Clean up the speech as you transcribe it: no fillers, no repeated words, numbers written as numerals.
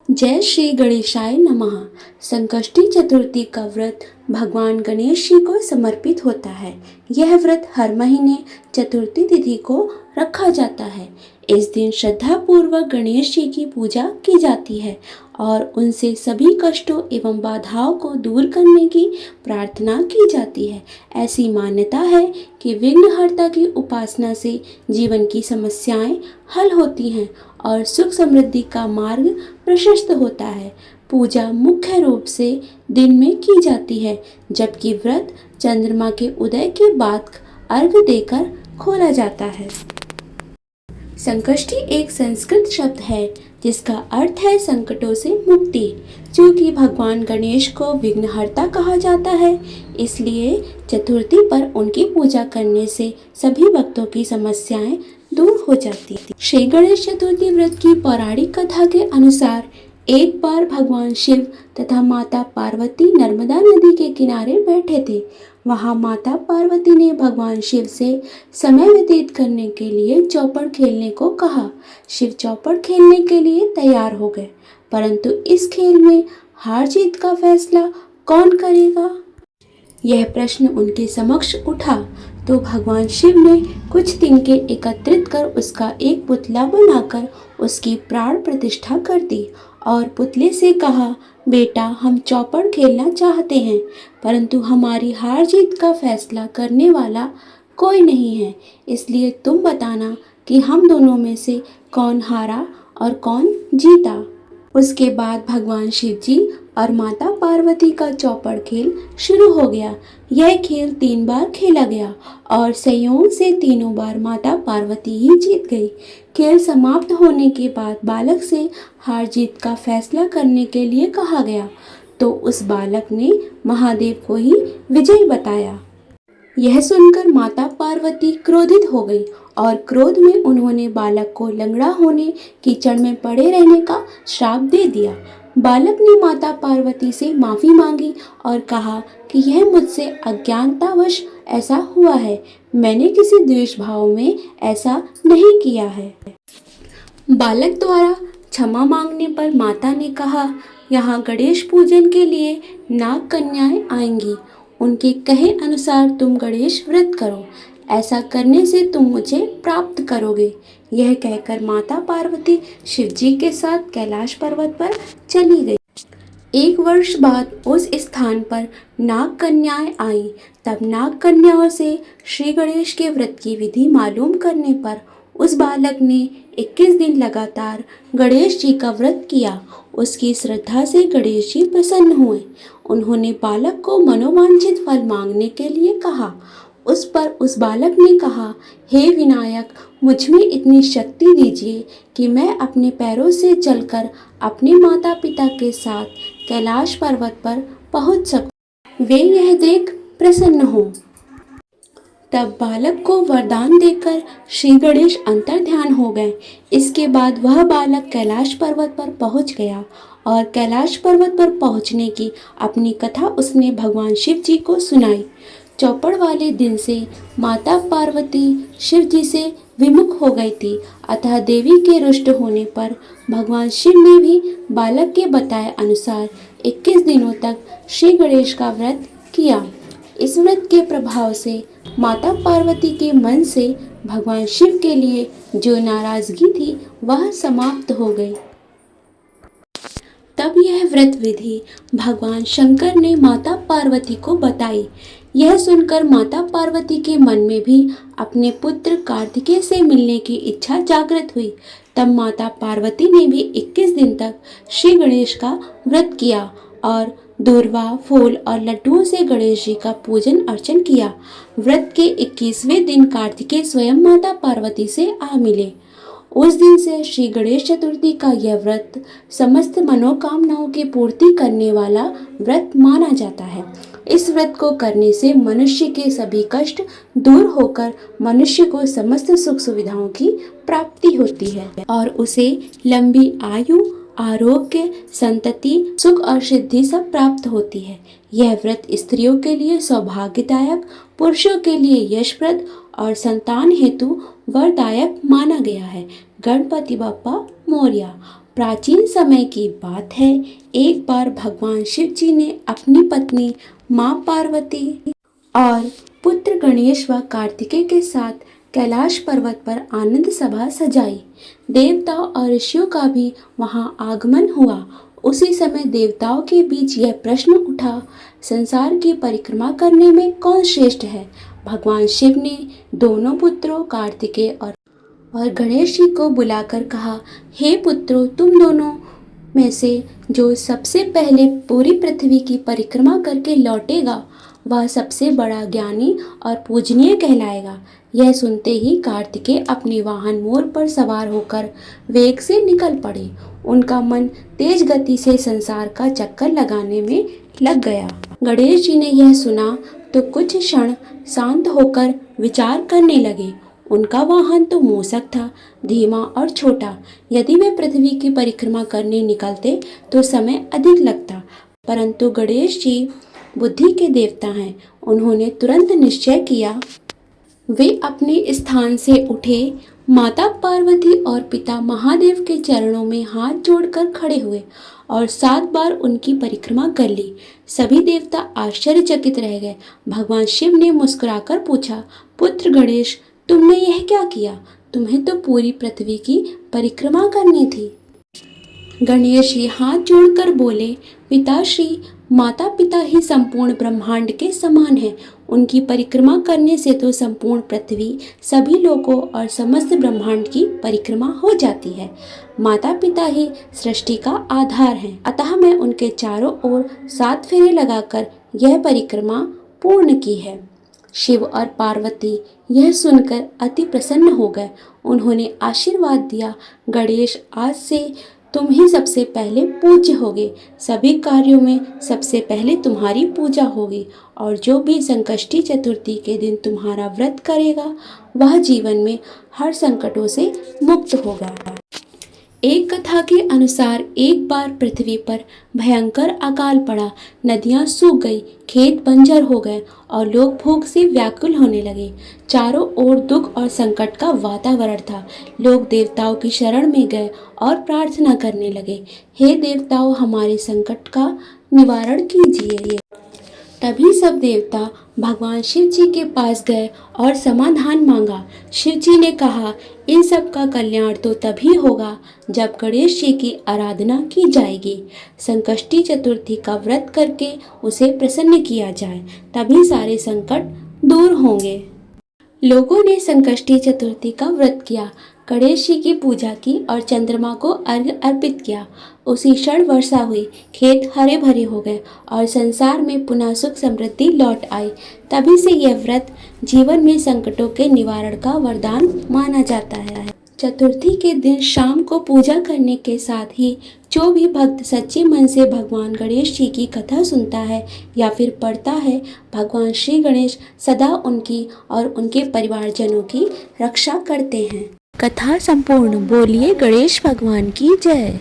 जय श्री गणेशाय नमः। संकष्टी चतुर्थी का व्रत भगवान गणेश जी को समर्पित होता है। यह व्रत हर महीने चतुर्थी तिथि को रखा जाता है। इस दिन श्रद्धा पूर्वक गणेश जी की पूजा की जाती है और उनसे सभी कष्टों एवं बाधाओं को दूर करने की प्रार्थना की जाती है। ऐसी मान्यता है कि विघ्नहर्ता की उपासना से जीवन की समस्याएं हल होती हैं और सुख समृद्धि का मार्ग प्रशस्त होता है। पूजा मुख्य रूप से दिन में की जाती है, जबकि व्रत चंद्रमा के उदय के बाद अर्घ्य देकर खोला जाता है। संकष्टी एक संस्कृत शब्द है जिसका अर्थ है संकटों से मुक्ति। क्योंकि भगवान गणेश को विघ्नहर्ता कहा जाता है, इसलिए चतुर्थी पर उनकी पूजा करने से सभी भक्तों की समस्याएं दूर हो जाती थी। श्री गणेश चतुर्थी व्रत की पौराणिक कथा के अनुसार एक बार भगवान शिव तथा माता पार्वती नर्मदा नदी के किनारे बैठे थे। वहां माता पार्वती ने भगवान शिव से समय व्यतीत करने के लिए चौपड़ खेलने को कहा। शिव चौपड़ खेलने के लिए तैयार हो गए, परंतु इस खेल में हार जीत का फैसला कौन करेगा, यह प्रश्न उनके समक्ष उठा। तो भगवान शिव ने कुछ तिनके एकत्रित कर उसका एक पुतला बनाकर उसकी प्राण प्रतिष्ठा कर दी और पुतले से कहा, बेटा, हम चौपड़ खेलना चाहते हैं, परंतु हमारी हार जीत का फैसला करने वाला कोई नहीं है, इसलिए तुम बताना कि हम दोनों में से कौन हारा और कौन जीता। उसके बाद भगवान शिव जी और माता पार्वती का चौपड़ खेल शुरू हो गया। यह खेल 3 बार खेला गया और संयोग से तीनों बार माता पार्वती ही जीत गई। खेल समाप्त होने के बाद बालक से हार जीत का फैसला करने के लिए कहा गया, तो उस बालक ने महादेव को ही विजयी बताया। यह सुनकर माता पार्वती क्रोधित हो गई और क्रोध में उन्होंने बालक को लंगड़ा होने, कीचड़ में पड़े रहने का श्राप दे दिया। बालक ने माता पार्वती से माफी मांगी और कहा कि यह मुझसे अज्ञानतावश ऐसा हुआ है, मैंने किसी द्वेष भाव में ऐसा नहीं किया है। बालक द्वारा क्षमा मांगने पर माता ने कहा, यहाँ गणेश पूजन के लिए नाग कन्याएं आएंगी, उनके कहे अनुसार तुम गणेश व्रत करो, ऐसा करने से तुम मुझे प्राप्त करोगे। यह कहकर माता पार्वती शिव जी के साथ कैलाश पर्वत पर चली गई। 1 वर्ष बाद उस स्थान पर नाग कन्याएं आईं। तब नाग कन्याओं से श्री गणेश के व्रत की विधि मालूम करने पर उस बालक ने 21 दिन लगातार गणेश जी का व्रत किया। उसकी श्रद्धा से गणेश जी प्रसन्न हुए। उन्होंने बालक को मनोवांछित फल मांगने के लिए कहा। उस पर उस बालक ने कहा, हे विनायक, मुझ में इतनी शक्ति दीजिए कि मैं अपने पैरों से चलकर अपने माता पिता के साथ कैलाश पर्वत पर पहुंच सकूं। वे यह देख प्रसन्न हों। तब बालक को वरदान देकर श्री गणेश अंतर्ध्यान हो गए। इसके बाद वह बालक कैलाश पर्वत पर पहुंच गया और कैलाश पर्वत पर पहुंचने की अपनी कथा उसने भगवान शिव जी को सुनाई। चौपड़ वाले दिन से माता पार्वती शिव जी से विमुख हो गई थी, अतः देवी के रुष्ट होने पर भगवान शिव ने भी बालक के बताए अनुसार 21 दिनों तक श्री गणेश का व्रत किया। इस व्रत के प्रभाव से माता पार्वती के मन से भगवान शिव के लिए जो नाराजगी थी वह समाप्त हो गई। तब यह व्रत विधि भगवान शंकर ने माता पार्वती को बताई। यह सुनकर माता पार्वती के मन में भी अपने पुत्र कार्तिकेय से मिलने की इच्छा जागृत हुई। तब माता पार्वती ने भी 21 दिन तक श्री गणेश का व्रत किया और दूर्वा, फूल और लड्डुओं से गणेश जी का पूजन अर्चन किया। व्रत के 21वें दिन कार्तिकेय स्वयं माता पार्वती से आ मिले। उस दिन से श्री गणेश चतुर्थी का यह व्रत समस्त मनोकामनाओं की पूर्ति करने वाला व्रत माना जाता है। इस व्रत को करने से मनुष्य के सभी कष्ट दूर होकर मनुष्य को समस्त सुख सुविधाओं की प्राप्ति होती है और उसे लंबी आयु, आरोग्य, संतति, सुख और सिद्धि सब प्राप्त होती है। यह व्रत स्त्रियों के लिए सौभाग्यदायक, पुरुषों के लिए यशप्रद और संतान हेतु वरदायक माना गया है। गणपति बप्पा मोरया। प्राचीन समय की बात है। एक बार भगवान शिव जी ने अपनी पत्नी माँ पार्वती और पुत्र गणेश व कार्तिकेय के साथ कैलाश पर्वत पर आनंद सभा सजाई। देवताओं और ऋषियों का भी वहां आगमन हुआ। उसी समय देवताओं के बीच यह प्रश्न उठा, संसार की परिक्रमा करने में कौन श्रेष्ठ है। भगवान शिव ने दोनों पुत्रों कार्तिकेय और गणेश जी को बुलाकर कहा, हे पुत्रों, तुम दोनों में से जो सबसे पहले पूरी पृथ्वी की परिक्रमा करके लौटेगा वह सबसे बड़ा ज्ञानी और पूजनीय कहलाएगा। यह सुनते ही कार्तिकेय अपने वाहन मोर पर सवार होकर वेग से निकल पड़े। उनका मन तेज गति से संसार का चक्कर लगाने में लग गया। गणेश जी ने यह सुना तो कुछ क्षण शांत होकर विचार करने लगे। उनका वाहन तो मूषक था, धीमा और छोटा। यदि वे पृथ्वी की परिक्रमा करने निकलते तो समय अधिक लगता, परंतु गणेश जी बुद्धि के देवता हैं। उन्होंने तुरंत निश्चय किया। वे अपने स्थान से उठे, माता पार्वती और पिता महादेव के चरणों में हाथ जोड़कर खड़े हुए और 7 बार उनकी परिक्रमा कर ली। सभी देवता आश्चर्यचकित रह गए। भगवान शिव ने मुस्कुराकर पूछा, पुत्र गणेश, तुमने यह क्या किया? तुम्हें तो पूरी पृथ्वी की परिक्रमा करनी थी। गणेश जी हाथ जोड़कर बोले, पिताश्री, माता पिता ही संपूर्ण ब्रह्मांड के समान हैं। उनकी परिक्रमा करने से तो संपूर्ण पृथ्वी, सभी लोकों और समस्त ब्रह्मांड की परिक्रमा हो जाती है। माता पिता ही सृष्टि का आधार हैं, अतः मैं उनके चारों ओर 7 फेरे लगाकर यह परिक्रमा पूर्ण की है। शिव और पार्वती यह सुनकर अति प्रसन्न हो गए। उन्होंने आशीर्वाद दिया, गणेश, आज से तुम ही सबसे पहले पूज्य होगे। सभी कार्यों में सबसे पहले तुम्हारी पूजा होगी और जो भी संकष्टी चतुर्थी के दिन तुम्हारा व्रत करेगा वह जीवन में हर संकटों से मुक्त होगा। एक कथा के अनुसार एक बार पृथ्वी पर भयंकर अकाल पड़ा। नदियां सूख गई, खेत बंजर हो गए और लोग भूख से व्याकुल होने लगे। चारों ओर दुख और संकट का वातावरण था। लोग देवताओं की शरण में गए और प्रार्थना करने लगे, हे देवताओं, हमारे संकट का निवारण कीजिए। तभी सब देवता भगवान शिव जी के पास गए और समाधान मांगा। शिव जी ने कहा, इन सब का कल्याण तो तभी होगा जब गणेश जी की आराधना की जाएगी। संकष्टी चतुर्थी का व्रत करके उसे प्रसन्न किया जाए, तभी सारे संकट दूर होंगे। लोगों ने संकष्टी चतुर्थी का व्रत किया, गणेश जी की पूजा की और चंद्रमा को अर्घ्य अर्पित किया। उसी क्षण वर्षा हुई, खेत हरे भरे हो गए और संसार में पुनः सुख समृद्धि लौट आई। तभी से यह व्रत जीवन में संकटों के निवारण का वरदान माना जाता है। चतुर्थी के दिन शाम को पूजा करने के साथ ही जो भी भक्त सच्चे मन से भगवान गणेश जी की कथा सुनता है या फिर पढ़ता है, भगवान श्री गणेश सदा उनकी और उनके परिवारजनों की रक्षा करते हैं। कथा संपूर्ण। बोलिए गणेश भगवान की जय।